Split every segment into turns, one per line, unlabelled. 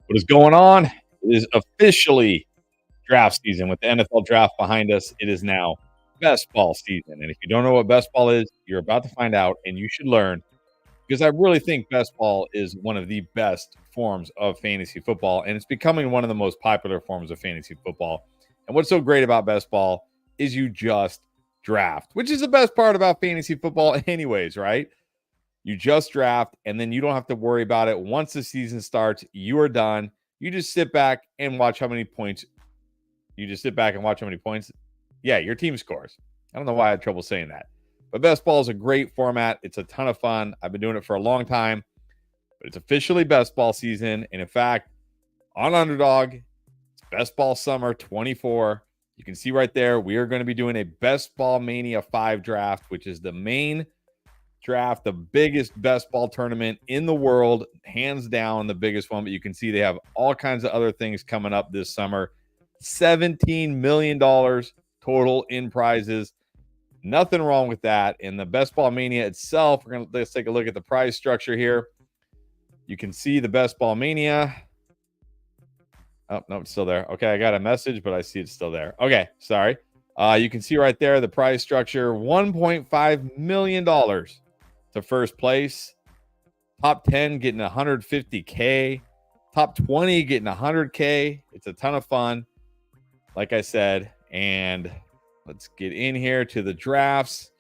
What is going on? It is officially draft season with the NFL draft behind us. It is now best ball season. And if you don't know what best ball is, you're about to find out and you should learn because I really think best ball is one of the best forms of fantasy football and it's becoming one of the most popular forms of fantasy football. And what's so great about best ball is you just draft, which is the best part about fantasy football, anyways, right? You just draft, and then you don't have to worry about it. Once the season starts, you are done. You just sit back and watch how many points. You just sit back and watch how many points. Yeah, your team scores. I don't know why I had trouble saying that. But best ball is a great format. It's a ton of fun. I've been doing it for a long time, but it's officially best ball season. And in fact, on Underdog, it's Best Ball Summer 24. You can see right there, we are going to be doing a Best Ball Mania 5 draft, which is the main draft, the biggest best ball tournament in the world, hands down the biggest one. But you can see they have all kinds of other things coming up this summer. $17 million total in prizes. Nothing wrong with that. And the Best Ball Mania itself, let's take a look at the prize structure here. You can see the Best Ball Mania. Oh, no, it's still there. Okay, I got a message, but I see it's still there. Okay, sorry. You can see right there the prize structure, $1.5 million to first place. Top 10 getting 150K. Top 20 getting 100K. It's a ton of fun, like I said. And let's get in here to the drafts.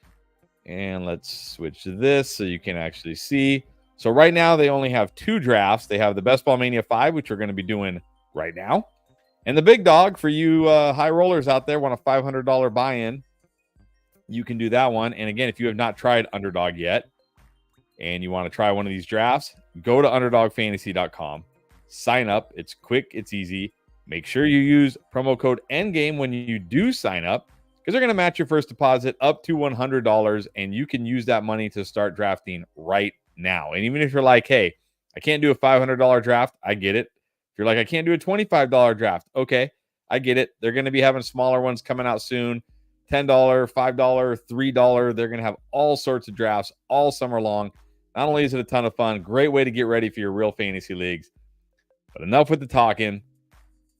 And let's switch to this so you can actually see. So right now they only have two drafts. They have the Best Ball Mania 5, which we're going to be doing right now. And the big dog for you high rollers out there want a $500 buy-in. You can do that one. And again, if you have not tried Underdog yet and you want to try one of these drafts, go to underdogfantasy.com. Sign up. It's quick. It's easy. Make sure you use promo code ENDGAME when you do sign up because they're going to match your first deposit up to $100, and you can use that money to start drafting right now. And even if you're like, hey, I can't do a $500 draft, I get it. If you're like, I can't do a $25 draft, okay, I get it. They're going to be having smaller ones coming out soon. $10, $5, $3. They're going to have all sorts of drafts all summer long. Not only is it a ton of fun, great way to get ready for your real fantasy leagues. But enough with the talking.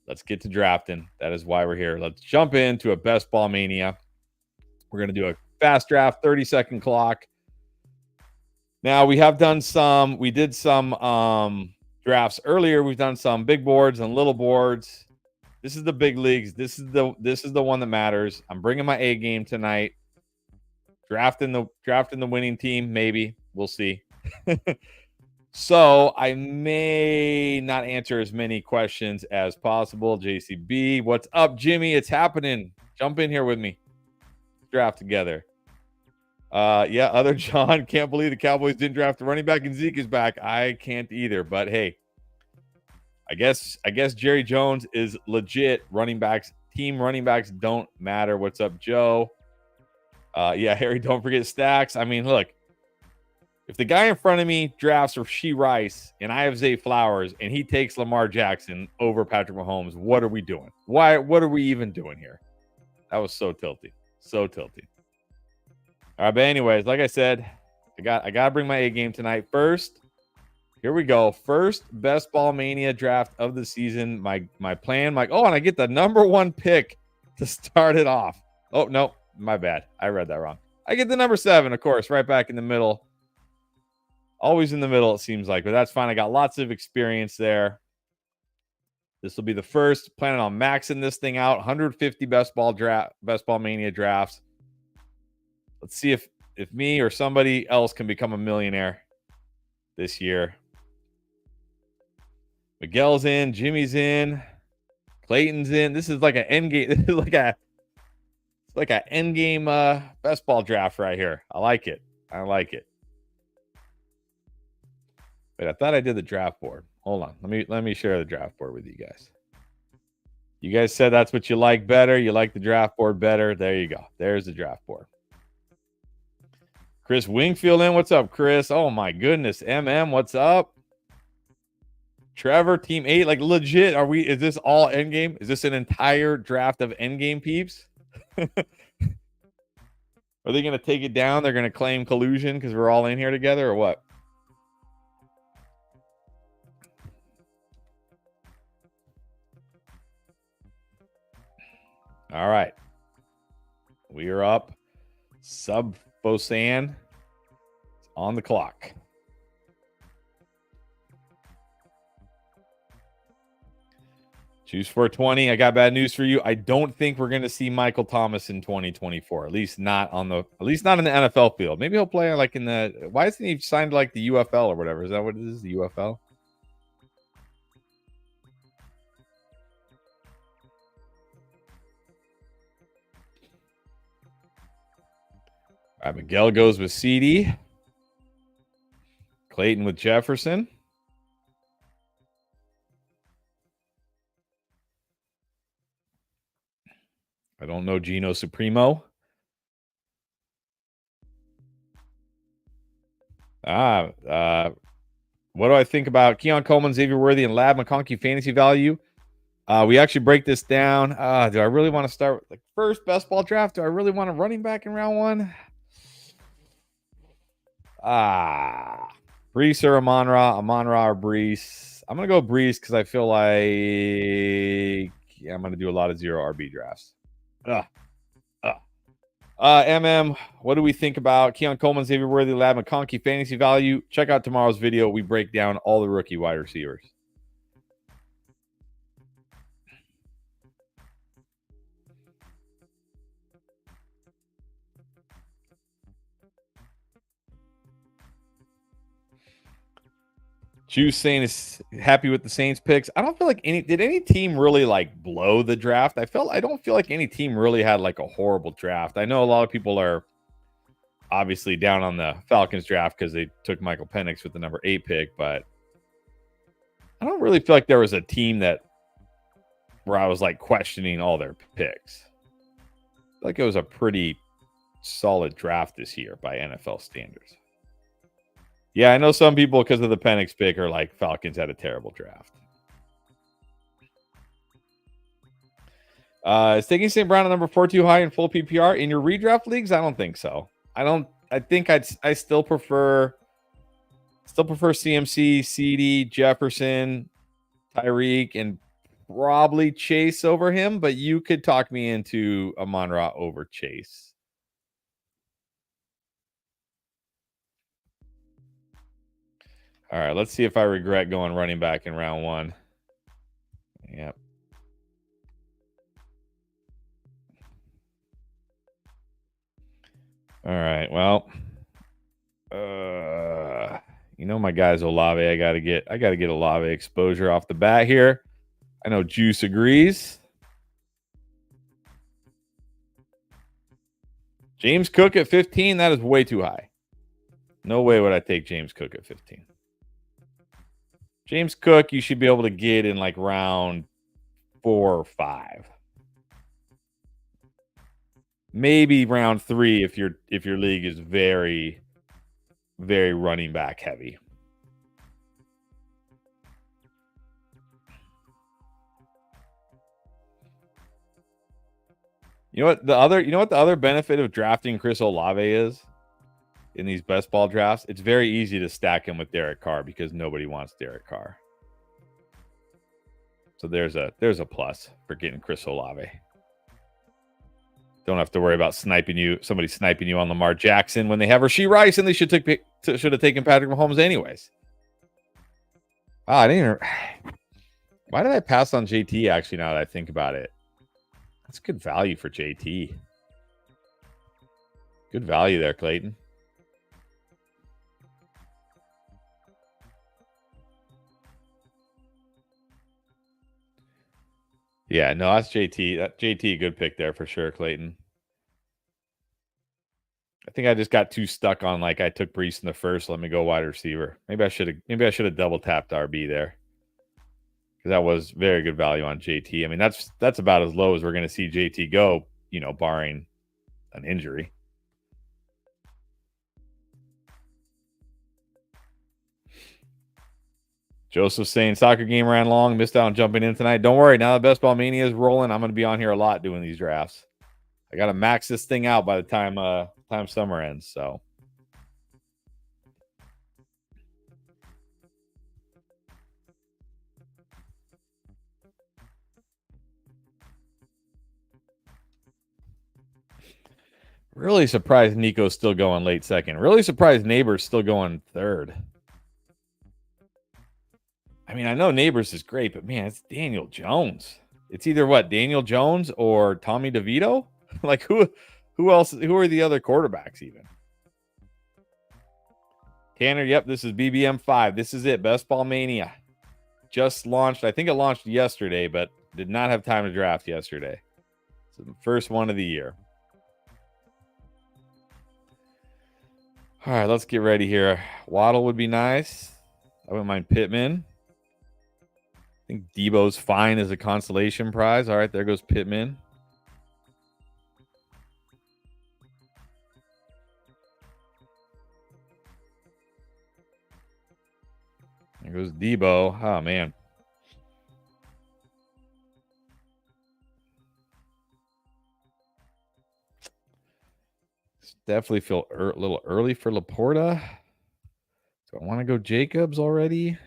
Let's get to drafting. That is why we're here. Let's jump into a Best Ball Mania. We're going to do a fast draft, 30-second clock. Now, we did some drafts earlier. We've done some big boards and little boards. This is the big leagues. This is the one that matters. I'm bringing my A game tonight. Drafting the winning team, maybe. We'll see. So I may not answer as many questions as possible. JCB, what's up, Jimmy? It's happening. Jump in here with me. Draft together. Yeah, other John, can't believe the Cowboys didn't draft a running back and Zeke is back. I can't either, but hey, I guess Jerry Jones is legit. Team running backs don't matter. What's up, Joe? Yeah, Harry, don't forget stacks. I mean, look, if the guy in front of me drafts Rashee Rice and I have Zay Flowers and he takes Lamar Jackson over Patrick Mahomes, what are we doing? What are we even doing here? That was so tilty. So tilty. All right, but anyways, like I said, I got to bring my A game tonight. First, here we go. First Best Ball Mania draft of the season. My plan, and I get the number 1 pick to start it off. Oh, no, my bad. I read that wrong. I get the number 7, of course, right back in the middle. Always in the middle, it seems like, but that's fine. I got lots of experience there. This will be the first. Planning on maxing this thing out. 150 Best Ball Mania drafts. Let's see if me or somebody else can become a millionaire this year. Miguel's in, Jimmy's in, Clayton's in. This is like an end game. This is like an end game best ball draft right here. I like it. Wait, I thought I did the draft board. Hold on. Let me share the draft board with you guys. You guys said that's what you like better. You like the draft board better. There you go. There's the draft board. Chris Wingfield in. What's up, Chris? Oh my goodness. MM, what's up? Trevor, Team 8. Like legit, is this all endgame? Is this an entire draft of endgame peeps? Are they going to take it down? They're going to claim collusion because we're all in here together or what? All right. We are up. Sub Bosan on the clock. Choose 420. I got bad news for you. I don't think we're going to see Michael Thomas in 2024. At least not in the NFL field. Maybe he'll play like in the. Why isn't he signed like the UFL or whatever? Is that what it is? The UFL? All right, Miguel goes with CD. Clayton with Jefferson. I don't know Gino Supremo. What do I think about Keon Coleman, Xavier Worthy, and Lab McConkey fantasy value? We actually break this down. Do I really want to start with the first best ball draft? Do I really want a running back in round one? Brees or Amon-Ra or Brees. I'm going to go Brees because I feel like I'm going to do a lot of zero RB drafts. What do we think about Keon Coleman, Xavier Worthy, Lab McConkey fantasy value? Check out tomorrow's video. We break down all the rookie wide receivers. Juice saying is happy with the Saints picks. I don't feel like did any team really like blow the draft? I don't feel like any team really had like a horrible draft. I know a lot of people are obviously down on the Falcons draft because they took Michael Penix with the number 8 pick, but I don't really feel like there was a team where I was like questioning all their picks. I feel like it was a pretty solid draft this year by NFL standards. Yeah, I know some people, because of the Penix pick, are like Falcons had a terrible draft. Is taking St. Brown at number 4 too high in full PPR in your redraft leagues? I don't think so. I think I still prefer CMC, CD, Jefferson, Tyreek, and probably Chase over him, but you could talk me into Amon-Ra over Chase. All right, let's see if I regret going running back in round 1. Yep. All right, well, my guy's Olave. I gotta get Olave exposure off the bat here. I know Juice agrees. James Cook at 15, that is way too high. No way would I take James Cook at 15. James Cook, you should be able to get in like round 4 or 5. Maybe round 3 if your league is very, very running back heavy. You know what the other benefit of drafting Chris Olave is in these best ball drafts? It's very easy to stack him with Derek Carr because nobody wants Derek Carr. So there's a plus for getting Chris Olave. Don't have to worry about somebody sniping you on Lamar Jackson when they have Rashee Rice, and they should have taken Patrick Mahomes anyways. Wow, why did I pass on JT? Actually, now that I think about it, that's good value for JT. Good value there, Clayton. Yeah, no, that's JT. That JT, good pick there for sure, Clayton. I think I just got too stuck on like I took Brees in the first. Let me go wide receiver. Maybe I should have double tapped RB there because that was very good value on JT. I mean, that's about as low as we're going to see JT go, barring an injury. Joseph saying soccer game ran long, missed out on jumping in tonight. Don't worry, now that Best Ball Mania is rolling, I'm going to be on here a lot doing these drafts. I got to max this thing out by the time summer ends. So. Really surprised Nico's still going late second. Really surprised Neighbors still going third. I mean, I know Neighbors is great, but man, it's Daniel Jones. It's either what, Daniel Jones or Tommy DeVito? Like who else? Who are the other quarterbacks even? Tanner, yep, this is BBM 5. This is it. Best Ball Mania. Just launched. I think it launched yesterday, but did not have time to draft yesterday. So the first one of the year. All right, let's get ready here. Waddle would be nice. I wouldn't mind Pittman. I think Debo's fine as a consolation prize. All right, there goes Pittman. There goes Debo. Oh, man. Definitely feel a little early for Laporta. Do I want to go Jacobs already?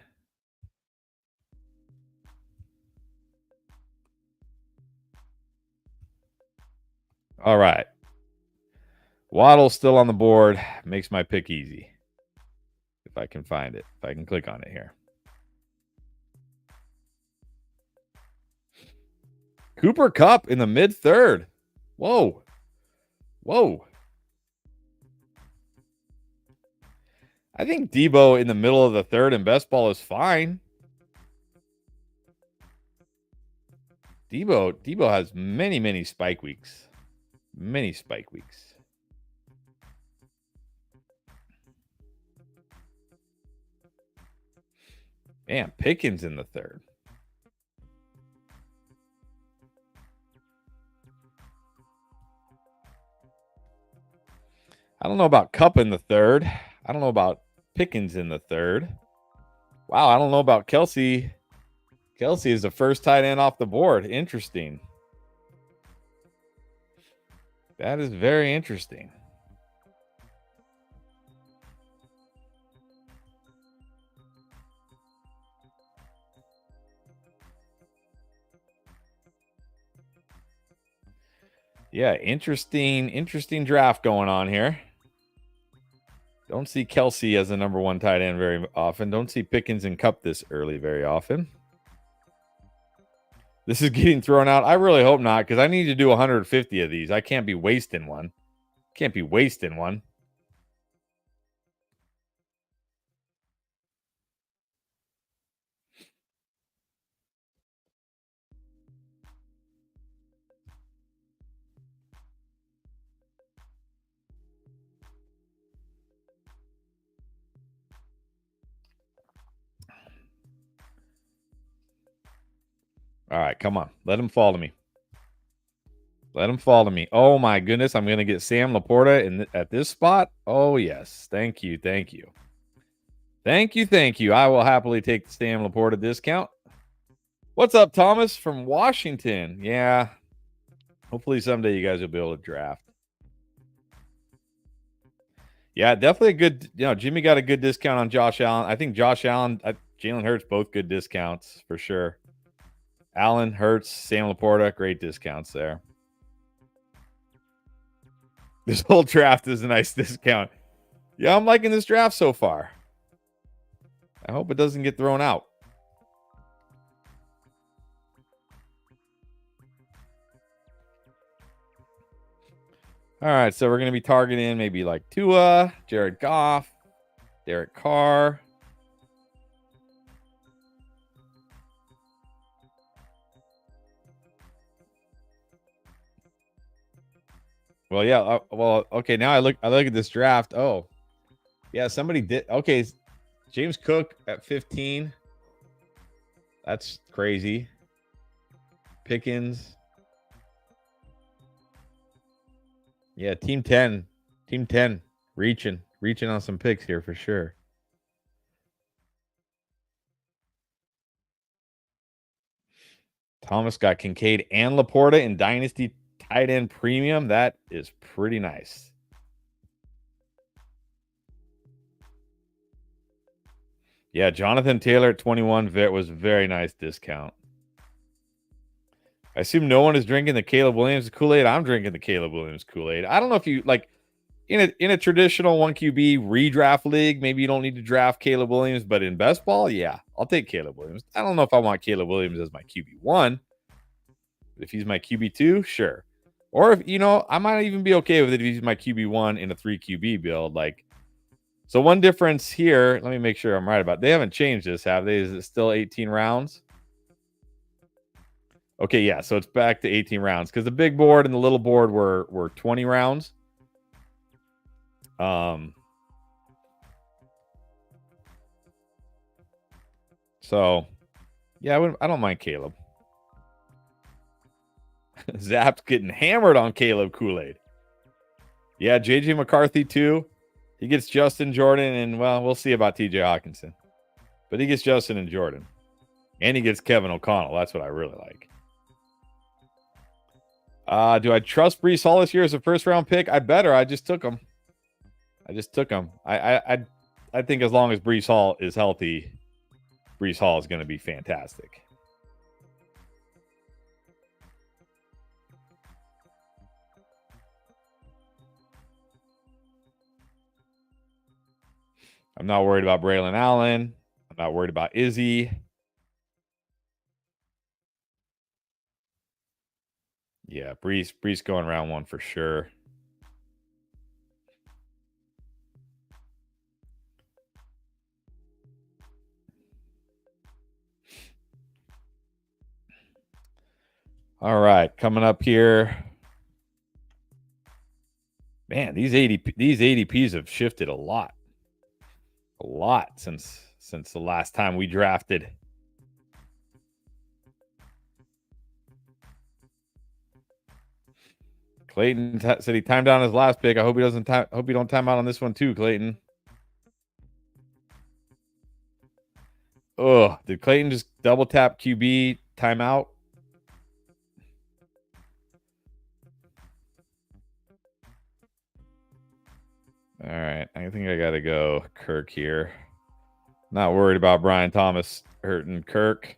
All right. Waddle's still on the board. Makes my pick easy. If I can find it. If I can click on it here. Cooper Kupp in the mid-third. Whoa. Whoa. I think Debo in the middle of the third and best ball is fine. Debo has many spike weeks. Many spike weeks. Man, Pickens in the third. I don't know about Kupp in the third. I don't know about Pickens in the third. Wow, I don't know about Kelsey. Kelsey is the first tight end off the board. Interesting. That is very interesting. Yeah, interesting draft going on here. Don't see Kelsey as the number one tight end very often. Don't see Pickens and Kupp this early very often. This is getting thrown out. I really hope not, because I need to do 150 of these. I can't be wasting one. Can't be wasting one. All right, come on. Let him fall to me. Let him fall to me. Oh, my goodness. I'm going to get Sam Laporta at this spot. Oh, yes. Thank you. Thank you. Thank you. Thank you. I will happily take the Sam Laporta discount. What's up, Thomas from Washington? Yeah. Hopefully someday you guys will be able to draft. Yeah, definitely a good, Jimmy got a good discount on Josh Allen. I think Josh Allen, Jalen Hurts, both good discounts for sure. Allen, Hurts, Sam Laporta, great discounts there. This whole draft is a nice discount. Yeah, I'm liking this draft so far. I hope it doesn't get thrown out. All right, so we're going to be targeting maybe like Tua, Jared Goff, Derek Carr. Well, yeah. Okay. Now I look at this draft. Oh, yeah. Somebody did. Okay, James Cook at 15. That's crazy. Pickens. Yeah, Team 10. Team 10. Reaching on some picks here for sure. Thomas got Kincaid and Laporta in Dynasty tight end premium. That is pretty nice. Yeah, Jonathan Taylor at 21 was very nice discount. I assume no one is drinking the Caleb Williams Kool-Aid. I'm drinking the Caleb Williams Kool-Aid. I don't know if you like in a traditional 1QB redraft league, maybe you don't need to draft Caleb Williams, but in best ball, yeah, I'll take Caleb Williams. I don't know if I want Caleb Williams as my QB1. If he's my QB2, sure. Or if I might even be okay with it if he's my QB1 in a 3 QB build. Like, so one difference here, let me make sure I'm right about it. They haven't changed this, have they? Is it still 18 rounds? Okay, yeah, so it's back to 18 rounds because the big board and the little board were 20 rounds. So yeah, I don't mind Caleb. Zap's getting hammered on Caleb Kool-Aid. Yeah, JJ McCarthy too. He gets Justin Jordan, and well, we'll see about TJ Hawkinson. But he gets Justin and Jordan. And he gets Kevin O'Connell. That's what I really like. Do I trust Breece Hall this year as a first-round pick? I better. I just took him. I think as long as Breece Hall is healthy, Breece Hall is going to be fantastic. I'm not worried about Braylon Allen. I'm not worried about Izzy. Yeah, Breece going round 1 for sure. All right, coming up here. Man, these ADPs have shifted a lot. A lot since the last time we drafted. Clayton said he timed down his last pick. I hope he doesn't hope you don't time out on this one too, Clayton. Oh, did Clayton just double tap QB timeout? All right, I think I got to go Kirk here. Not worried about Brian Thomas hurting Kirk.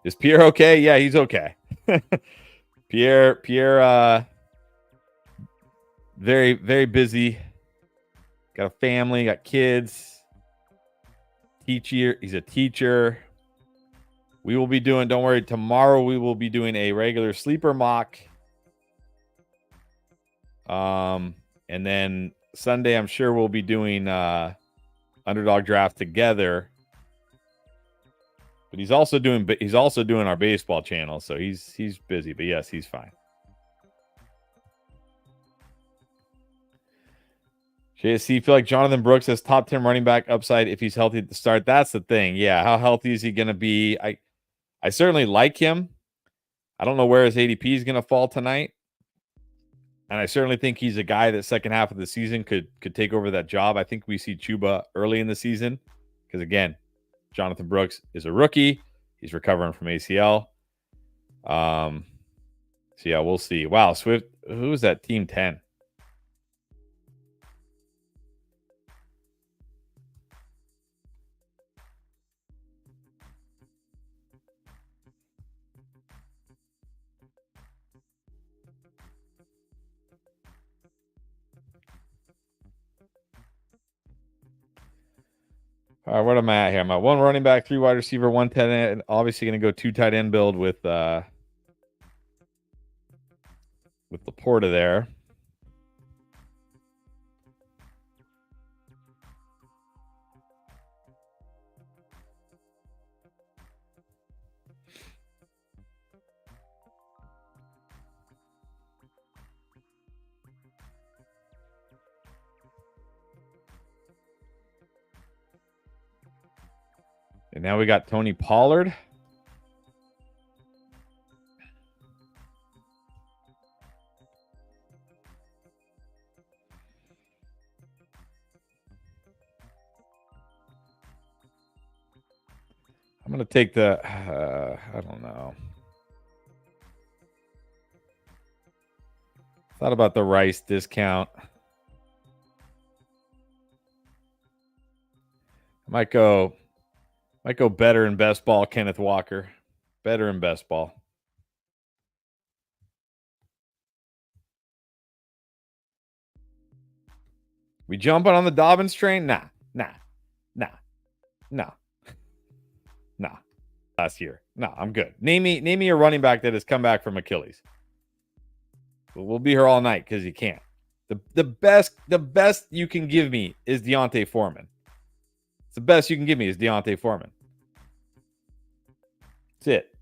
Is Pierre okay? Yeah, he's okay. Pierre, very, very busy. Got a family, got kids. He's a teacher. We will be doing, don't worry, tomorrow we will be doing a regular sleeper mock. And then Sunday, I'm sure we'll be doing underdog draft together. But he's also doing our baseball channel, so he's busy. But yes, he's fine. JSC, feel like Jonathan Brooks has top 10 running back upside if he's healthy at the start. That's the thing. Yeah, how healthy is he going to be? I certainly like him. I don't know where his ADP is going to fall tonight. And I certainly think he's a guy that second half of the season could take over that job. I think we see Chuba early in the season because, again, Jonathan Brooks is a rookie. He's recovering from ACL. So, yeah, we'll see. Wow, Swift, who's that team 10? All right, what am I at here? I'm at 1 running back, 3 wide receiver, 1 tight end. Obviously going to go 2 tight end build with Laporta there. And now we got Tony Pollard. I'm going to take the, I don't know. Thought about the Rice discount. I might go Might go better in best ball, Kenneth Walker. Better in best ball. We jumping on the Dobbins train? Nah. Last year. No, I'm good. Name me a running back that has come back from Achilles. We'll be here all night because you can't. The best you can give me is Deontay Foreman. It's the best you can give me is Deontay Foreman. That's it.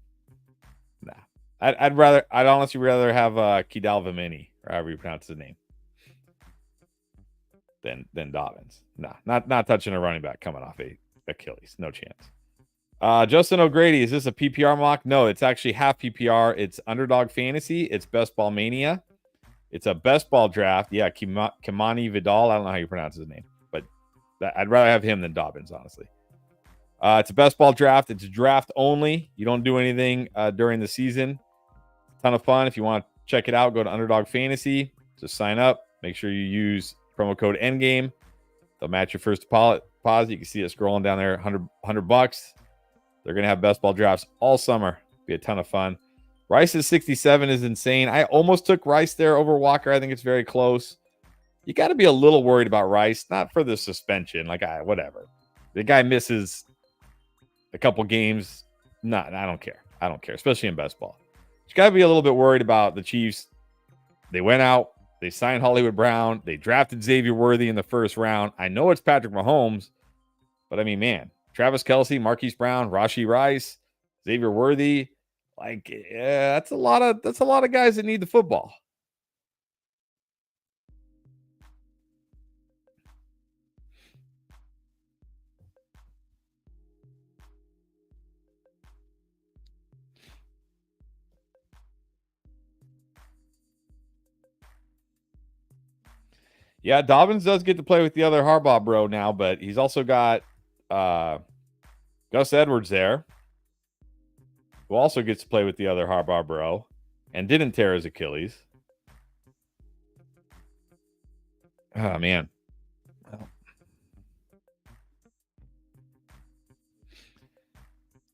Nah. I'd honestly rather have Kidal Vamini, or however you pronounce his name, than Dobbins. Nah, not touching a running back coming off a Achilles. No chance. Justin O'Grady, is this a PPR mock? No, it's actually half PPR. It's Underdog Fantasy. It's Best Ball Mania. It's a best ball draft. Yeah, Kimani Vidal. I don't know how you pronounce his name, but I'd rather have him than Dobbins, honestly. It's a best ball draft. It's draft only. You don't do anything during the season. Ton of fun. If you want to check it out, go to Underdog Fantasy. Just sign up. Make sure you use promo code Endgame. They'll match your first deposit. You can see it scrolling down there, $100. They're going to have best ball drafts all summer. Be a ton of fun. Rice's 67 is insane. I almost took Rice there over Walker. I think it's very close. You got to be a little worried about Rice, not for the suspension. Whatever. The guy misses a couple games. No, I don't care. I don't care, especially in best ball. You got to be a little bit worried about the Chiefs. They went out. They signed Hollywood Brown. They drafted Xavier Worthy in the first round. I know it's Patrick Mahomes, but I mean, man, Travis Kelce, Marquise Brown, Rashee Rice, Xavier Worthy. That's a lot of guys that need the football. Yeah, Dobbins does get to play with the other Harbaugh bro now, but he's also got Gus Edwards there, who also gets to play with the other Harbaugh bro and didn't tear his Achilles. Oh, man.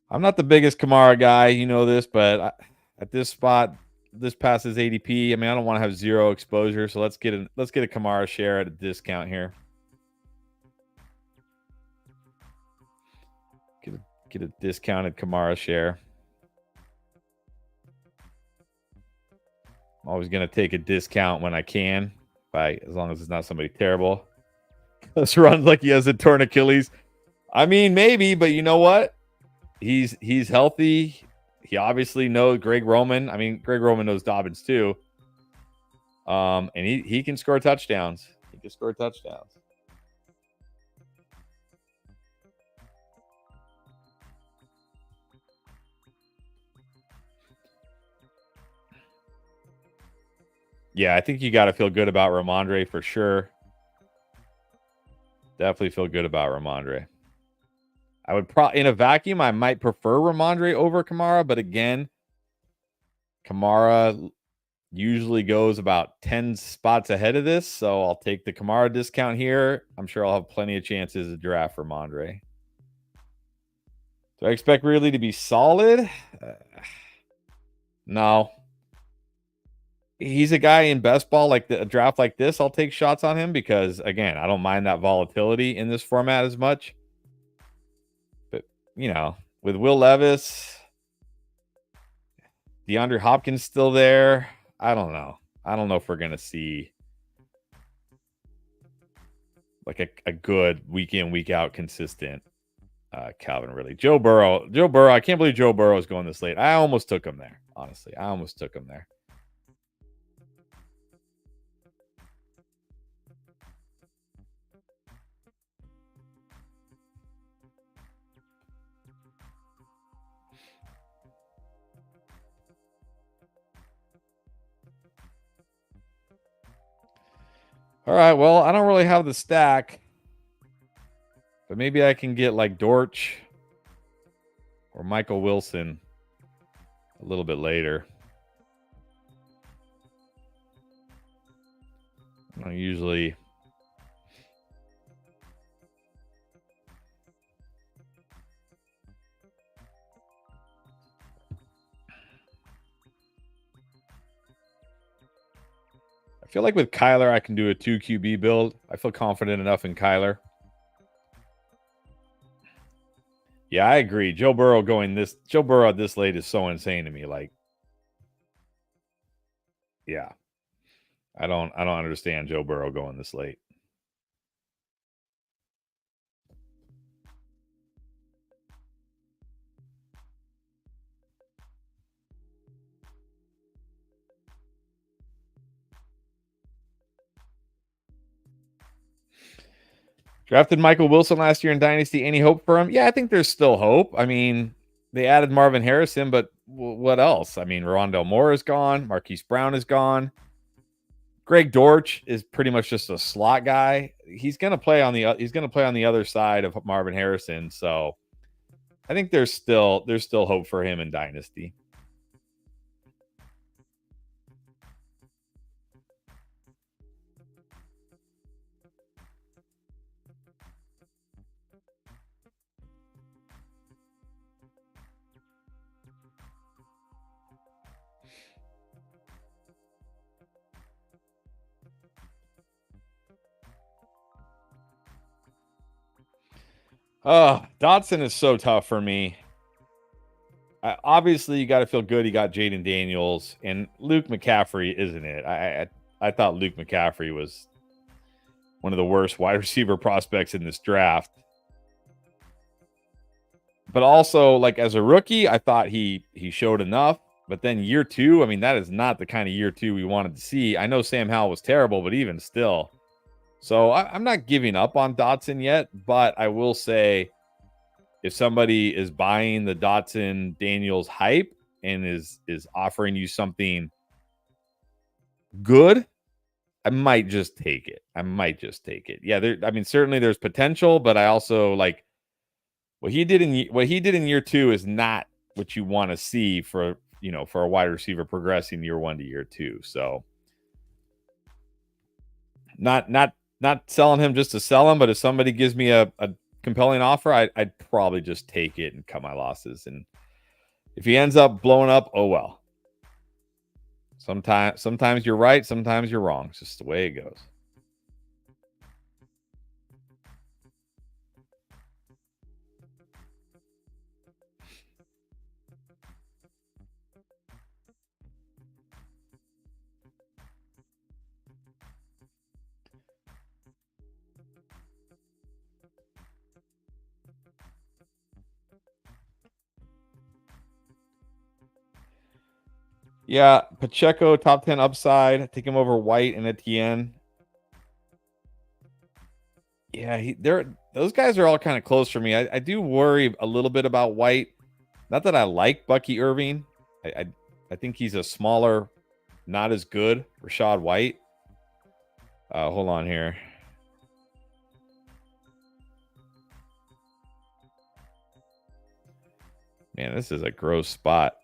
I'm not the biggest Kamara guy, you know this, but at this spot, this passes ADP. I mean, I don't want to have zero exposure, so let's get a Kamara share at a discount here. Get a discounted Kamara share. I'm always going to take a discount when I can, as long as it's not somebody terrible. This runs like he has a torn Achilles. I mean, maybe, but you know what? He's healthy. He obviously knows Greg Roman. I mean, Greg Roman knows Dobbins too. And he can score touchdowns. He can score touchdowns. Yeah, I think you got to feel good about Ramondre for sure. Definitely feel good about Ramondre. I would in a vacuum, I might prefer Ramondre over Kamara, but again, Kamara usually goes about 10 spots ahead of this, so I'll take the Kamara discount here. I'm sure I'll have plenty of chances to draft Ramondre. Do I expect Ridley to be solid? No. He's a guy in best ball, like a draft like this, I'll take shots on him because, again, I don't mind that volatility in this format as much. But, with Will Levis, DeAndre Hopkins still there, I don't know. I don't know if we're going to see like a good week in, week out consistent Calvin Ridley. Joe Burrow, I can't believe Joe Burrow is going this late. I almost took him there, honestly. I almost took him there. All right, well, I don't really have the stack, but maybe I can get like Dortch or Michael Wilson a little bit later. I usually feel like with Kyler, I can do a 2 QB build. I feel confident enough in Kyler. Yeah, I agree. Joe Burrow this late is so insane to me. Like, yeah. I don't understand Joe Burrow going this late. Drafted Michael Wilson last year in Dynasty. Any hope for him? Yeah, I think there's still hope. I mean, they added Marvin Harrison, but what else? I mean, Rondell Moore is gone. Marquise Brown is gone. Greg Dortch is pretty much just a slot guy. He's going to play on the other side of Marvin Harrison. So I think there's still hope for him in Dynasty. Oh, Dotson is so tough for me. Obviously, you got to feel good. He got Jaden Daniels and Luke McCaffrey, isn't it? I thought Luke McCaffrey was one of the worst wide receiver prospects in this draft. But also, like as a rookie, I thought he showed enough. But then year 2, I mean, that is not the kind of year 2 we wanted to see. I know Sam Howell was terrible, but even still. So I'm not giving up on Dotson yet, but I will say if somebody is buying the Dotson Daniels hype and is offering you something good, I might just take it. Yeah, I mean, certainly there's potential, but I also like what he did in year 2 is not what you want to see for a wide receiver progressing year 1 to year 2. So not selling him just to sell him, but if somebody gives me a compelling offer, I'd probably just take it and cut my losses. And if he ends up blowing up, oh well. Sometimes you're right, sometimes you're wrong. It's just the way it goes. Yeah, Pacheco, top 10 upside. Take him over White and Etienne. Yeah, those guys are all kind of close for me. I do worry a little bit about White. Not that I like Bucky Irving. I think he's a smaller, not as good Rachaad White. Hold on here. Man, this is a gross spot.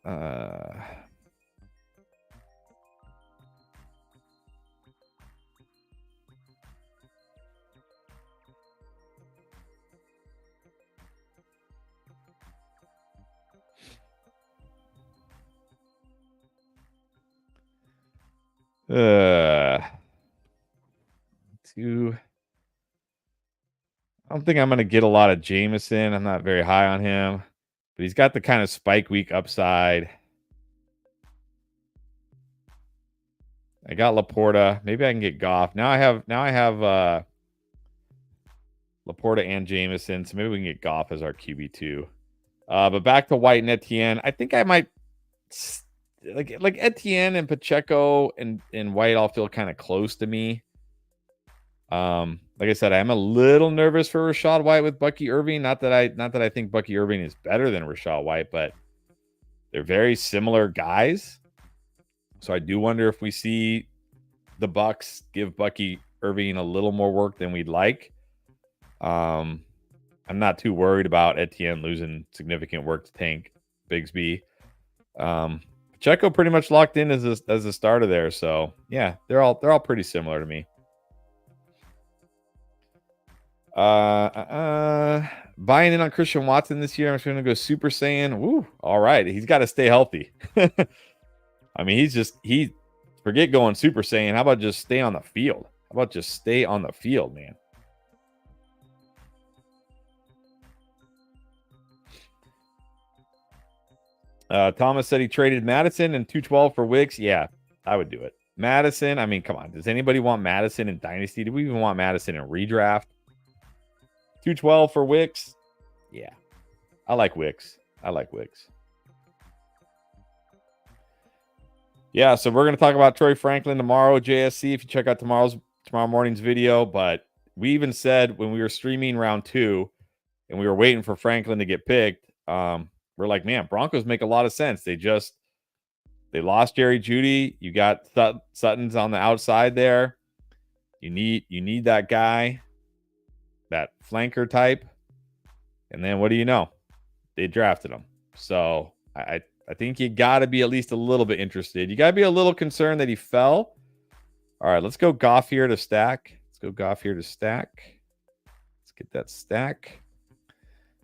I don't think I'm going to get a lot of Jameson. I'm not very high on him, but he's got the kind of spike week upside. I got Laporta. Maybe I can get Goff. Now I have Laporta and Jameson, so maybe we can get Goff as our QB2. But back to White and Etienne. I think I might like Etienne and Pacheco and White all feel kind of close to me. Like I said, I'm a little nervous for Rachaad White with Bucky Irving. Not that I think Bucky Irving is better than Rachaad White, but they're very similar guys. So I do wonder if we see the Bucks give Bucky Irving a little more work than we'd like. I'm not too worried about Etienne losing significant work to Tank Bigsby. Pacheco pretty much locked in as a starter there. So yeah, they're all pretty similar to me. Buying in on Christian Watson this year. I'm just going to go Super Saiyan. Woo! All right, he's got to stay healthy. I mean, he Forget going Super Saiyan. How about just stay on the field? How about just stay on the field, man? Thomas said he traded Madison and 212 for Wicks. Yeah, I would do it. Madison, I mean, come on. Does anybody want Madison in Dynasty? Do we even want Madison in redraft? 212 for Wicks? Yeah. I like Wicks. Yeah, so we're going to talk about Troy Franklin tomorrow, JSC, if you check out tomorrow morning's video. But we even said when we were streaming round 2 and we were waiting for Franklin to get picked, we're like, man, Broncos make a lot of sense. They lost Jerry Jeudy. You got Sutton's on the outside there. You need that guy, that flanker type. And then what do you know? They drafted him. So I think you got to be at least a little bit interested. You got to be a little concerned that he fell. All right, let's go Goff here to stack. Let's get that stack.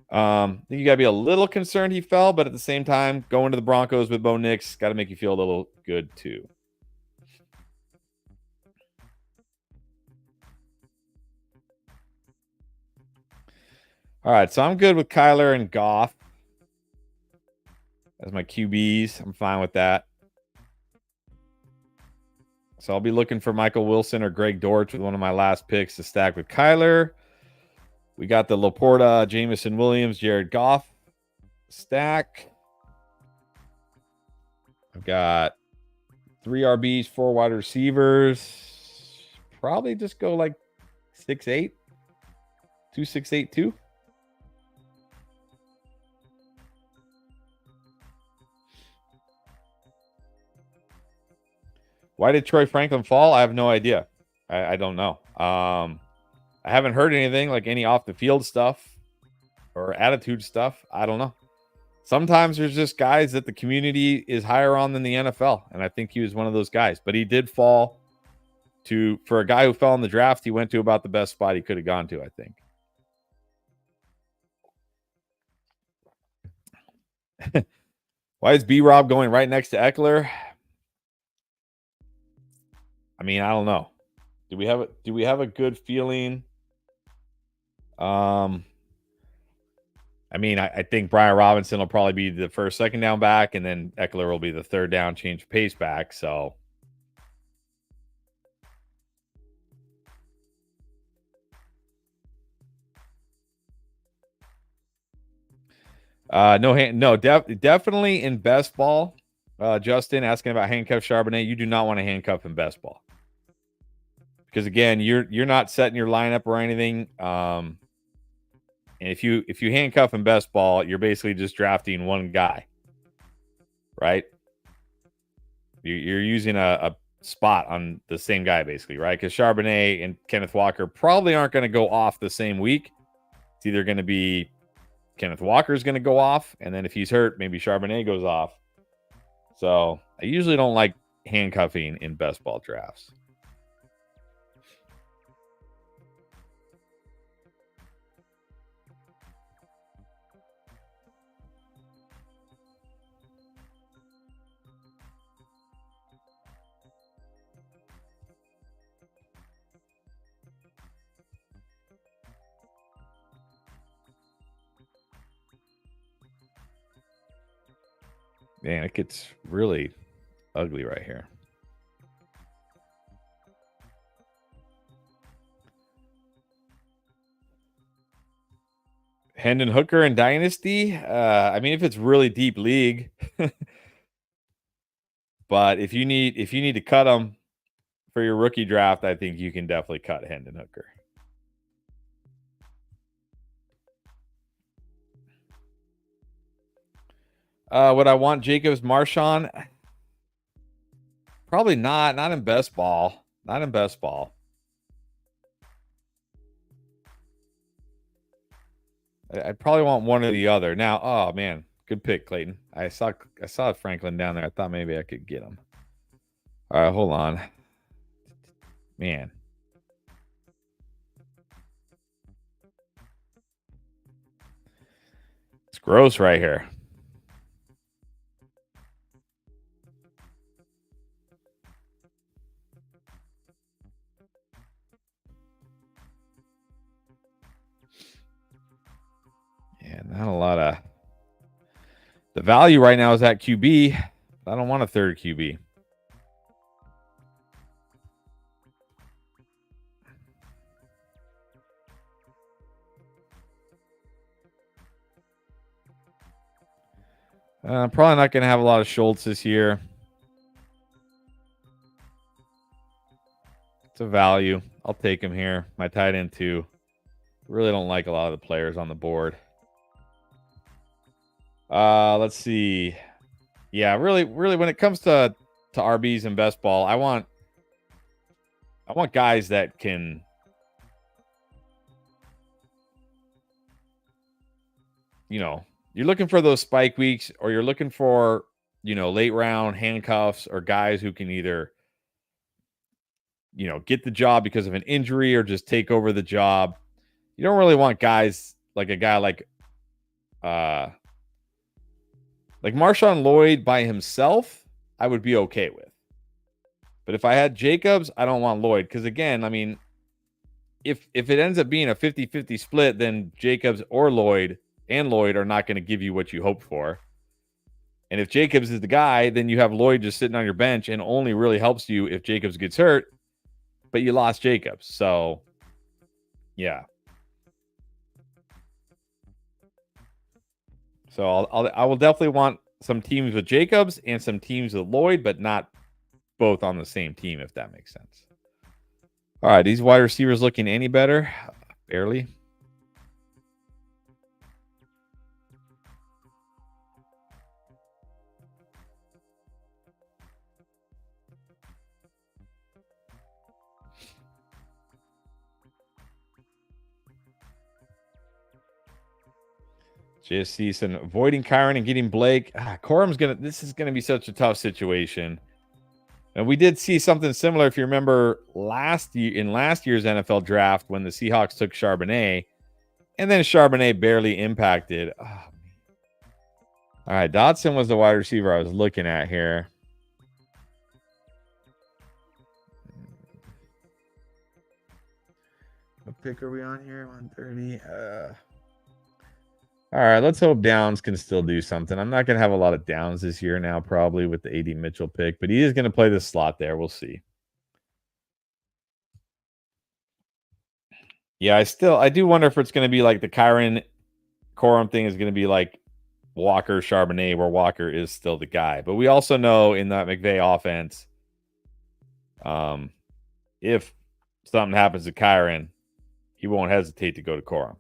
I think you got to be a little concerned he fell, but at the same time, going to the Broncos with Bo Nix got to make you feel a little good too. All right, so I'm good with Kyler and Goff as my QBs. I'm fine with that. So I'll be looking for Michael Wilson or Greg Dortch with one of my last picks to stack with Kyler. We got the Laporta, Jameson Williams, Jared Goff stack. I've got 3 RBs, 4 wide receivers. Probably just go like 6-8. 2-6-8-2. Why did Troy Franklin fall? I have no idea. I don't know. I haven't heard anything like any off the field stuff or attitude stuff. I don't know. Sometimes there's just guys that the community is higher on than the NFL. And I think he was one of those guys. But he did fall for a guy who fell in the draft, he went to about the best spot he could have gone to, I think. Why is B-Rob going right next to Eckler? I mean, I don't know. Do we have a good feeling? I mean, I think Brian Robinson will probably be the first, second down back, and then Eckler will be the third down change pace back. So definitely in best ball. Justin asking about handcuff Charbonnet. You do not want to handcuff in best ball. Because again, you're not setting your lineup or anything. And if you handcuff in best ball, you're basically just drafting one guy, right? You're using a spot on the same guy, basically, right? Because Charbonnet and Kenneth Walker probably aren't going to go off the same week. It's either going to be Kenneth Walker's going to go off, and then if he's hurt, maybe Charbonnet goes off. So I usually don't like handcuffing in best ball drafts. Man, it gets really ugly right here. Hendon Hooker in Dynasty. I mean, if it's really deep league, but if you need to cut him for your rookie draft, I think you can definitely cut Hendon Hooker. Would I want Jacobs Marshawn? Probably not. Not in best ball. Not in best ball. I'd probably want one or the other. Now, oh man, good pick, Clayton. I saw Franklin down there. I thought maybe I could get him. All right, hold on. Man. It's gross right here. Not a lot of. The value right now is at QB. I don't want a third QB. Probably not going to have a lot of Schultz this year. It's a value. I'll take him here. My tight end too. Really don't like a lot of the players on the board. Let's see. Yeah, really, when it comes to RBs and best ball, I want guys that can, you're looking for those spike weeks, or you're looking for, late round handcuffs, or guys who can either, get the job because of an injury or just take over the job. You don't really want guys like a guy like Marshawn Lloyd by himself, I would be okay with. But if I had Jacobs, I don't want Lloyd. Because again, I mean, if it ends up being a 50-50 split, then Jacobs or Lloyd are not going to give you what you hoped for. And if Jacobs is the guy, then you have Lloyd just sitting on your bench and only really helps you if Jacobs gets hurt, but you lost Jacobs. So, yeah. So I will definitely want some teams with Jacobs and some teams with Lloyd, but not both on the same team, if that makes sense. All right, these wide receivers looking any better? Barely. Just Season avoiding Kyren and getting Blake. Corum's this is gonna be such a tough situation. And we did see something similar, if you remember, last year's NFL draft when the Seahawks took Charbonnet, and then Charbonnet barely impacted. Oh, all right, Dotson was the wide receiver I was looking at here. What pick are we on here? 130. All right, let's hope Downs can still do something. I'm not going to have a lot of Downs this year now, probably with the AD Mitchell pick, but he is going to play the slot there. We'll see. Yeah, I do wonder if it's going to be like the Kyren Corum thing is going to be like Walker Charbonnet, where Walker is still the guy. But we also know in that McVay offense, if something happens to Kyren, he won't hesitate to go to Corum.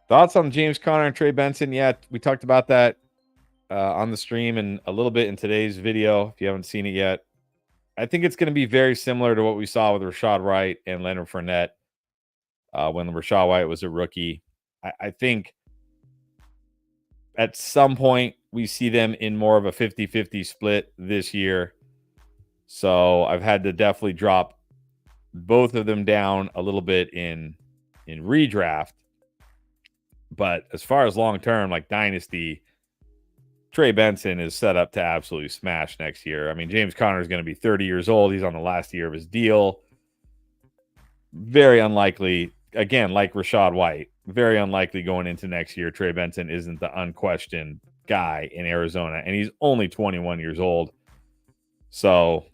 Thoughts on James Conner and Trey Benson? Yeah, we talked about that on the stream and a little bit in today's video, if you haven't seen it yet. I think it's going to be very similar to what we saw with Rashad White and Leonard Fournette when Rashad White was a rookie. I think at some point we see them in more of a 50-50 split this year. So I've had to definitely drop both of them down a little bit in redraft. But as far as long term, like Dynasty, Trey Benson is set up to absolutely smash next year. I mean, James Conner is going to be 30 years old. He's on the last year of his deal. Very unlikely, again, like Rashad White, very unlikely going into next year Trey Benson isn't the unquestioned guy in Arizona, and he's only 21 years old. So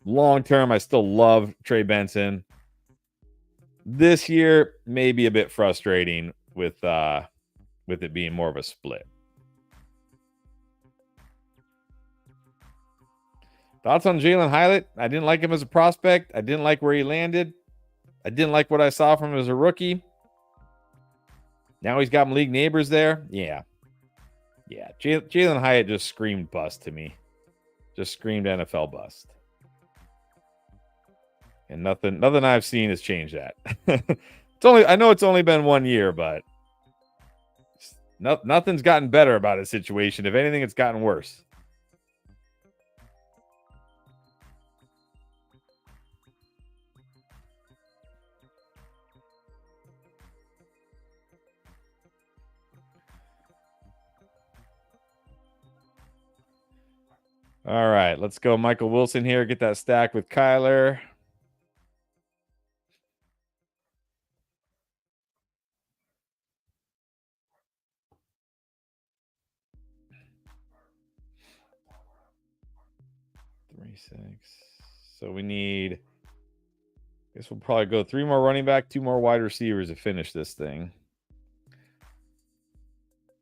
long term, I still love Trey Benson. This year may be a bit frustrating with it being more of a split. Thoughts on Jalen Hylett? I didn't like him as a prospect. I didn't like where he landed. I didn't like what I saw from him as a rookie. Now he's got Malik Neighbors there. Yeah. Jalen Hyatt just screamed bust to me. Just screamed NFL bust. And nothing I've seen has changed that. I know it's only been 1 year, but nothing's gotten better about his situation. If anything, it's gotten worse. All right, let's go Michael Wilson here. Get that stack with Kyler. So we need, I guess we'll probably go 3 more running back, 2 more wide receivers to finish this thing.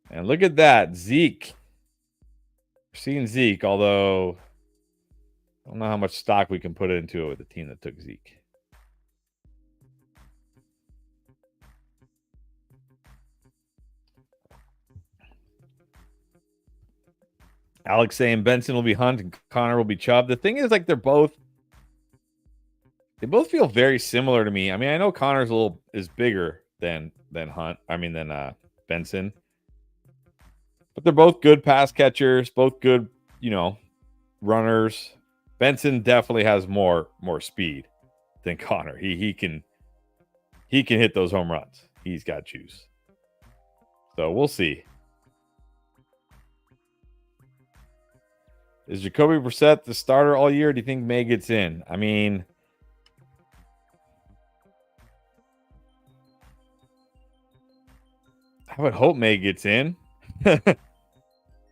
And look at that, Zeke. We're seeing Zeke, although I don't know how much stock we can put into it with the team that took Zeke. Alex saying Benson will be Hunt and Connor will be Chubb. The thing is, like, they both feel very similar to me. I mean, I know Connor's is bigger than Hunt. I mean, than Benson. But they're both good pass catchers, both good, runners. Benson definitely has more speed than Connor. He can hit those home runs. He's got juice. So we'll see. Is Jacoby Brissett the starter all year? Or do you think May gets in? I mean, I would hope May gets in.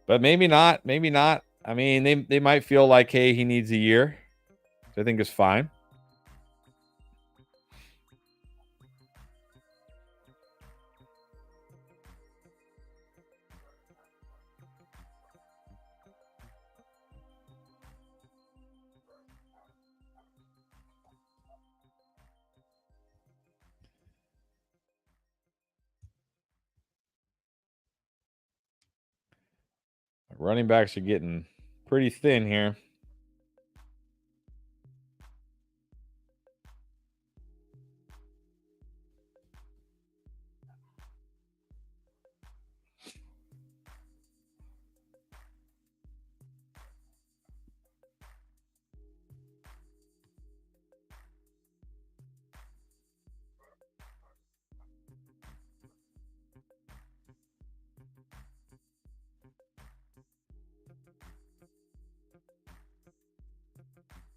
But maybe not. Maybe not. I mean, they might feel like, hey, he needs a year. So I think it's fine. Running backs are getting pretty thin here.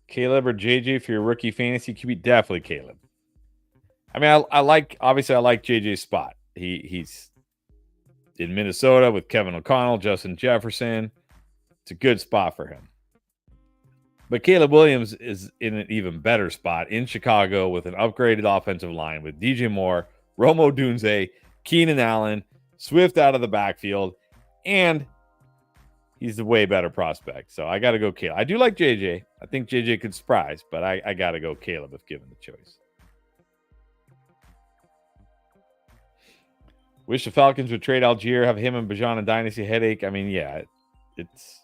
Caleb or JJ for your rookie fantasy QB? Definitely Caleb. I mean, I like JJ's spot. He's in Minnesota with Kevin O'Connell, Justin Jefferson. It's a good spot for him. But Caleb Williams is in an even better spot in Chicago with an upgraded offensive line with DJ Moore, Rome Odunze, Keenan Allen, Swift out of the backfield, and he's a way better prospect. So I got to go Caleb. I do like JJ. I think JJ could surprise, but I got to go Caleb if given the choice. Wish the Falcons would trade Algier, have him and Bajan and Dynasty headache. I mean, yeah, it's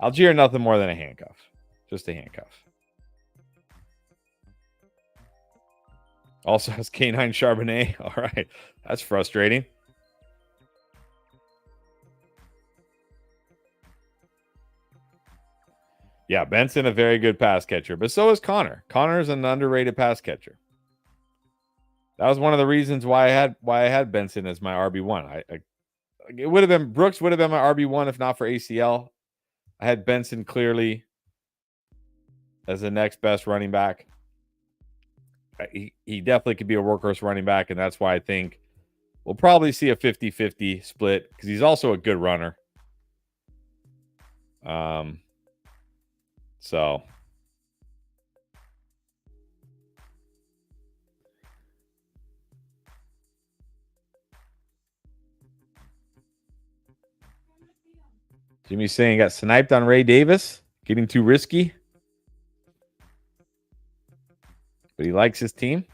Algier, nothing more than a handcuff. Just a handcuff. Also has Canine Charbonnet. All right. That's frustrating. Yeah, Benson, a very good pass catcher, but so is Connor. Connor's an underrated pass catcher. That was one of the reasons why I had Benson as my RB1. It would have been Brooks would have been my RB1 if not for ACL. I had Benson clearly as the next best running back. He definitely could be a workhorse running back, and that's why I think We'll probably see a 50-50 split because he's also a good runner. So Jimmy's saying got sniped on Ray Davis, getting too risky. But he likes his team.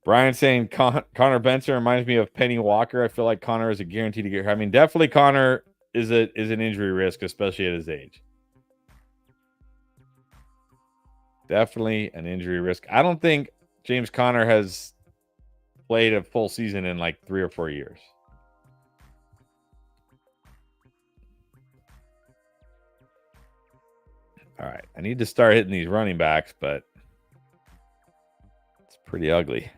Brian saying Connor Benson reminds me of Penny Walker. I feel like Connor is a guarantee to get hurt. I mean, definitely Connor is an injury risk, especially at his age. Definitely an injury risk. I don't think James Conner has played a full season in like 3 or 4 years. All right. I need to start hitting these running backs, but it's pretty ugly.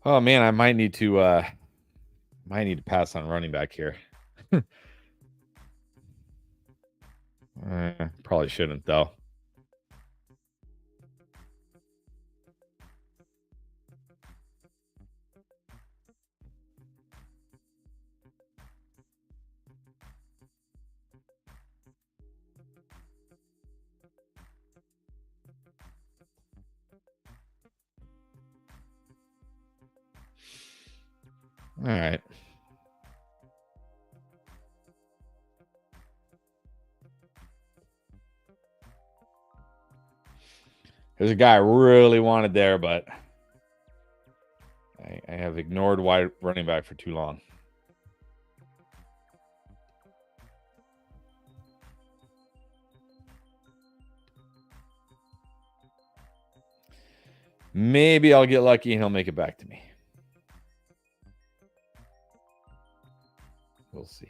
Oh man, I might need to pass on running back here. Probably shouldn't though. All right. There's a guy I really wanted there, but I have ignored wide running back for too long. Maybe I'll get lucky and he'll make it back to me. We'll see.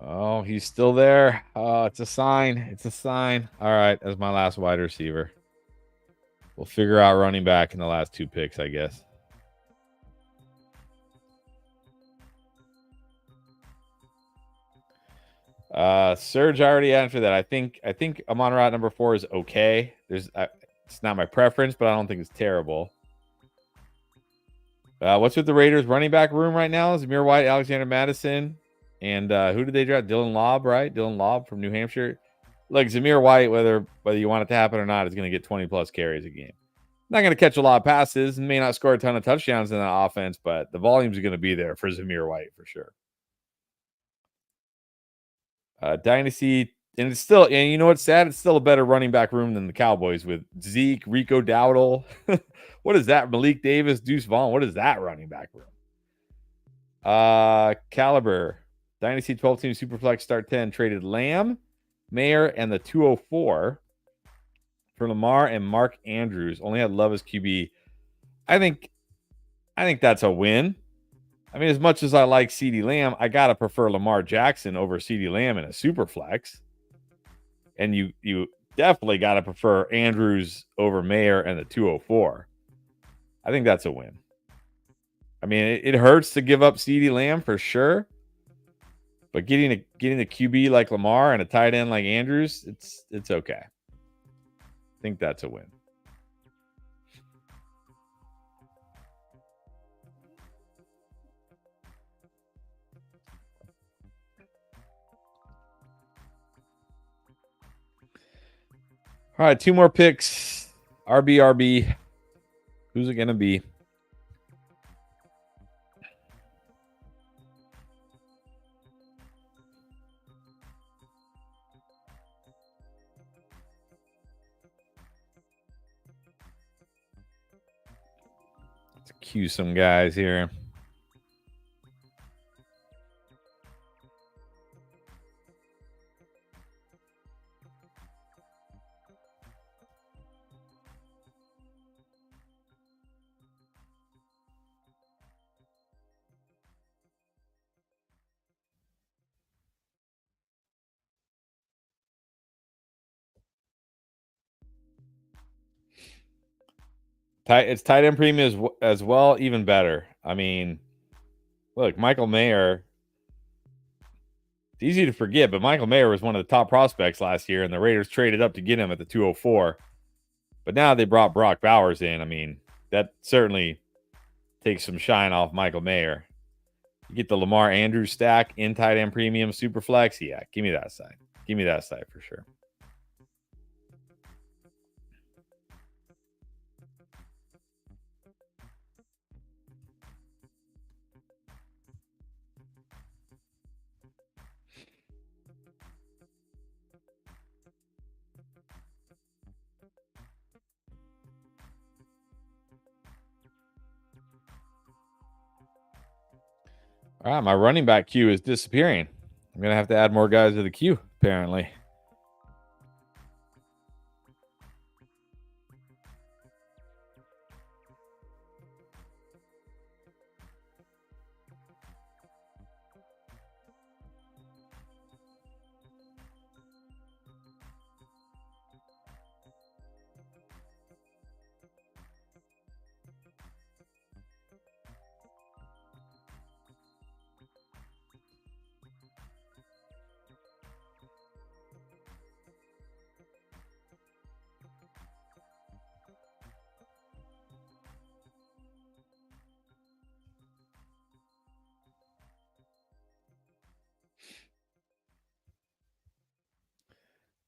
Oh, he's still there. Oh, it's a sign. It's a sign. All right, that's my last wide receiver. We'll figure out running back in the last 2 picks, I guess. Serge already answered that. I think Amon-Ra number 4 is okay. It's not my preference, but I don't think it's terrible. What's with the Raiders running back room right now? Zamir White, Alexander Madison, and who did they draft? Dylan Lobb, right? Dylan Lobb from New Hampshire. Like Zamir White, whether you want it to happen or not, is going to get 20 plus carries a game. Not going to catch a lot of passes and may not score a ton of touchdowns in that offense, but the volumes are going to be there for Zamir White for sure. Dynasty, and it's still, and you know what's sad? It's still a better running back room than the Cowboys with Zeke, Rico Dowdle. What is that? Malik Davis, Deuce Vaughn. What is that running back room? Caliber, Dynasty 12 team Superflex start 10 traded Lamb, Mayer, and the 204 for Lamar and Mark Andrews. Only had Love as QB. I think that's a win. I mean, as much as I like CeeDee Lamb, I gotta prefer Lamar Jackson over CeeDee Lamb in a super flex. And you definitely gotta prefer Andrews over Mayer and the 204. I think that's a win. I mean, it hurts to give up CeeDee Lamb for sure, but getting a QB like Lamar and a tight end like Andrews, it's okay. I think that's a win. All right, 2 more picks. RB. Who's it going to be? Let's cue some guys here. It's tight end premium as well, even better. I mean, look, Michael Mayer. It's easy to forget, but Michael Mayer was one of the top prospects last year, and the Raiders traded up to get him at the 204. But now they brought Brock Bowers in. I mean, that certainly takes some shine off Michael Mayer. You get the Lamar Andrews stack in tight end premium super flex. Yeah, give me that side. Give me that side for sure. All right, my running back queue is disappearing. I'm going to have to add more guys to the queue, apparently.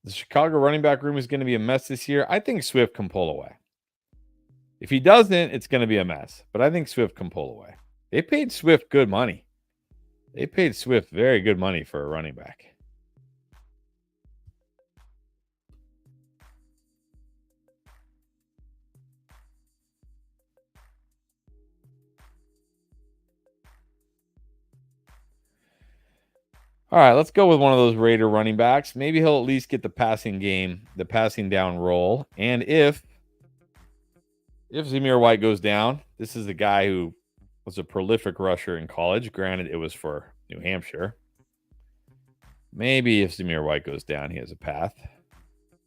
The Chicago running back room is going to be a mess this year. I think Swift can pull away. If he doesn't, it's going to be a mess. But I think Swift can pull away. They paid Swift good money. They paid Swift very good money for a running back. All right, let's go with one of those Raider running backs. Maybe he'll at least get the passing game, the passing down role. And if Zamir White goes down, this is the guy who was a prolific rusher in college. Granted, it was for New Hampshire. Maybe if Zamir White goes down, he has a path.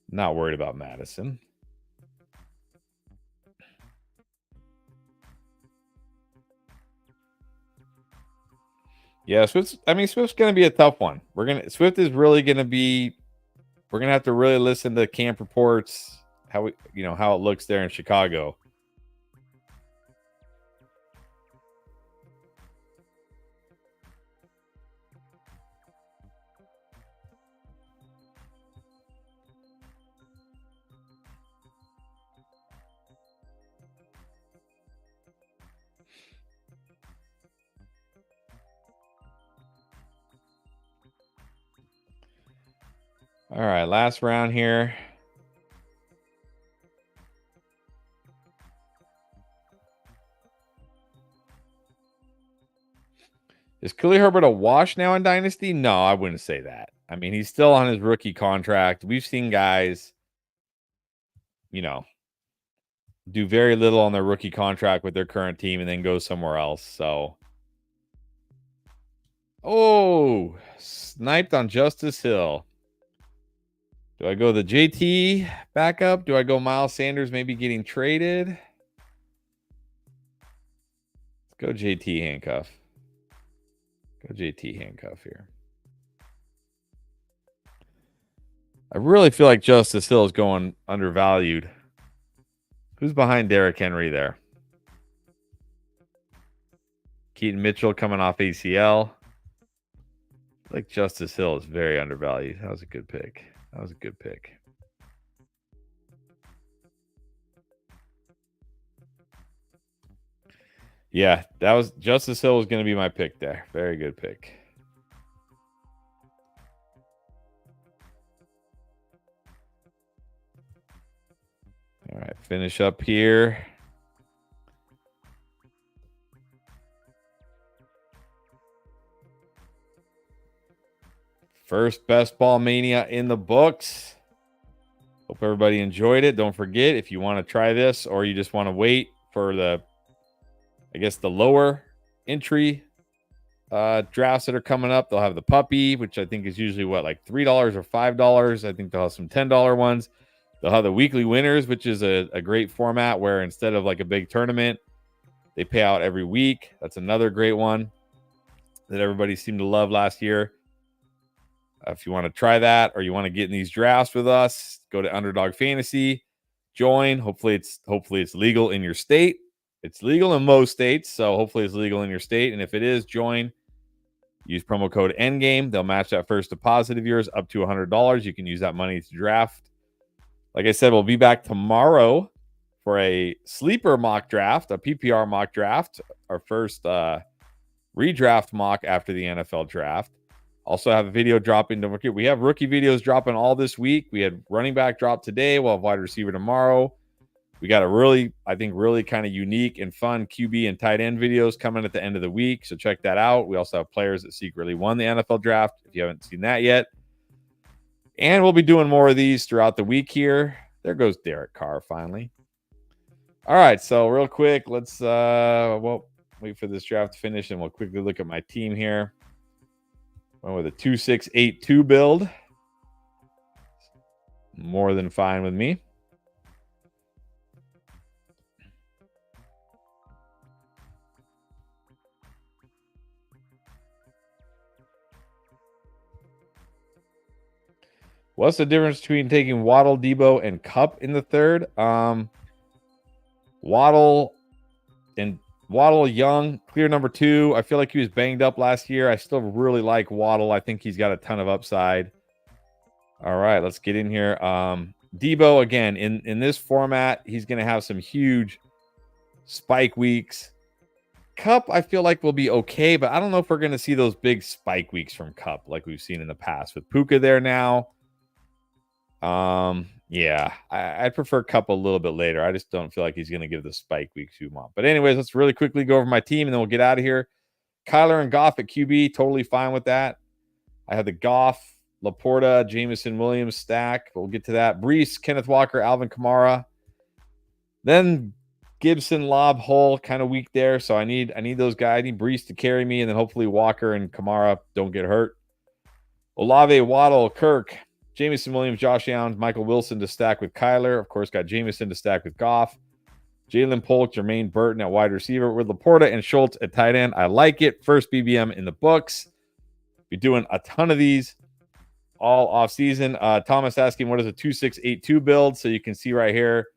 Not worried about Madison. Yeah, Swift's going to be a tough one. Swift is really going to be. We're going to have to really listen to camp reports, how it looks there in Chicago. All right, last round here. Is Khalil Herbert a wash now in Dynasty? No, I wouldn't say that. I mean, he's still on his rookie contract. We've seen guys, do very little on their rookie contract with their current team and then go somewhere else. So, sniped on Justice Hill. Do I go the JT backup? Do I go Miles Sanders maybe getting traded? Let's go JT handcuff. Go JT handcuff here. I really feel like Justice Hill is going undervalued. Who's behind Derrick Henry there? Keaton Mitchell coming off ACL. I feel like Justice Hill is very undervalued. That was a good pick. Yeah, that was Justice Hill was going to be my pick there. Very good pick. All right, finish up here. First Best Ball Mania in the books. Hope everybody enjoyed it. Don't forget, if you want to try this or you just want to wait for the lower entry drafts that are coming up, they'll have the puppy, which I think is usually like $3 or $5. I think they'll have some $10 ones. They'll have the weekly winners, which is a great format where instead of like a big tournament, they pay out every week. That's another great one that everybody seemed to love last year. If you want to try that or you want to get in these drafts with us, go to Underdog Fantasy, join. Hopefully it's legal in your state. It's legal in most states, so hopefully it's legal in your state. And if it is, join. Use promo code ENDGAME. They'll match that first deposit of yours up to $100. You can use that money to draft. Like I said, we'll be back tomorrow for a sleeper mock draft, a PPR mock draft, our first redraft mock after the NFL draft. Also have a video dropping. Don't forget, we have rookie videos dropping all this week. We had running back drop today. We'll have wide receiver tomorrow. We got a really kind of unique and fun QB and tight end videos coming at the end of the week. So check that out. We also have players that secretly won the NFL draft, if you haven't seen that yet. And we'll be doing more of these throughout the week here. There goes Derek Carr finally. All right, so real quick, let's wait for this draft to finish and we'll quickly look at my team here. Went with a 2-6-8-2 build. More than fine with me. What's the difference between taking Waddle, Debo, and Kupp in the third? Waddle young, clear number 2. I feel like he was banged up last year. I still really like Waddle. I think he's got a ton of upside. All right, let's get in here. Debo, again, in this format, he's going to have some huge spike weeks. Kupp, I feel like will be okay, but I don't know if we're going to see those big spike weeks from Kupp like we've seen in the past. With Puka there now, yeah, I'd prefer Kupp a little bit later. I just don't feel like he's going to give the spike weeks you want. But anyways, let's really quickly go over my team, and then we'll get out of here. Kyler and Goff at QB, totally fine with that. I have the Goff, Laporta, Jameson Williams stack. We'll get to that. Brees, Kenneth Walker, Alvin Kamara. Then Gibson, Lob, Hull, kind of weak there. So I need those guys. I need Brees to carry me, and then hopefully Walker and Kamara don't get hurt. Olave, Waddle, Kirk, Jameson Williams, Josh Allen, Michael Wilson to stack with Kyler. Of course, got Jameson to stack with Goff. Jalen Polk, Jermaine Burton at wide receiver with Laporta and Schultz at tight end. I like it. First BBM in the books. Be doing a ton of these all off season. Thomas asking, what is a 2-6-8-2 build? So you can see right here,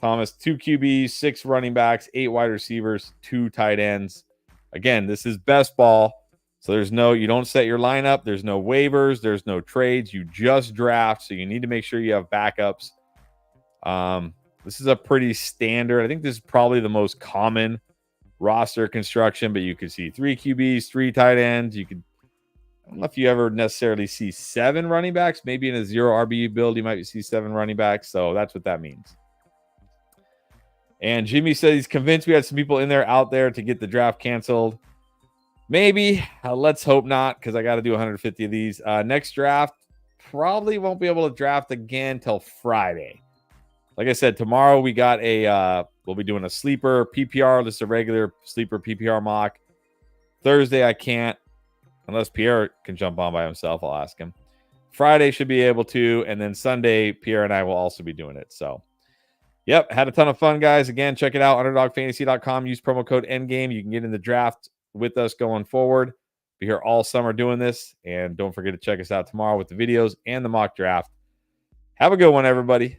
Thomas, 2 QBs, 6 running backs, 8 wide receivers, 2 tight ends. Again, this is best ball. So you don't set your lineup. There's no waivers. There's no trades. You just draft. So you need to make sure you have backups. This is a pretty standard. I think this is probably the most common roster construction, but you could see 3 QBs, 3 tight ends. You could I don't know if you ever necessarily see 7 running backs. Maybe in a 0 RB build, you might see 7 running backs. So that's what that means. And Jimmy said he's convinced we had some people in there out there to get the draft canceled. Maybe. Let's hope not, because I got to do 150 of these. Next draft, probably won't be able to draft again till Friday. Like I said, tomorrow we got we'll be doing a sleeper PPR. This is a regular sleeper PPR mock. Thursday I can't, unless Pierre can jump on by himself. I'll ask him. Friday should be able to, and then Sunday Pierre and I will also be doing it. So, yep, had a ton of fun, guys. Again, check it out, underdogfantasy.com. Use promo code Endgame. You can get in the draft with us going forward. Be here all summer doing this, and don't forget to check us out tomorrow with the videos and the mock draft. Have a good one, everybody.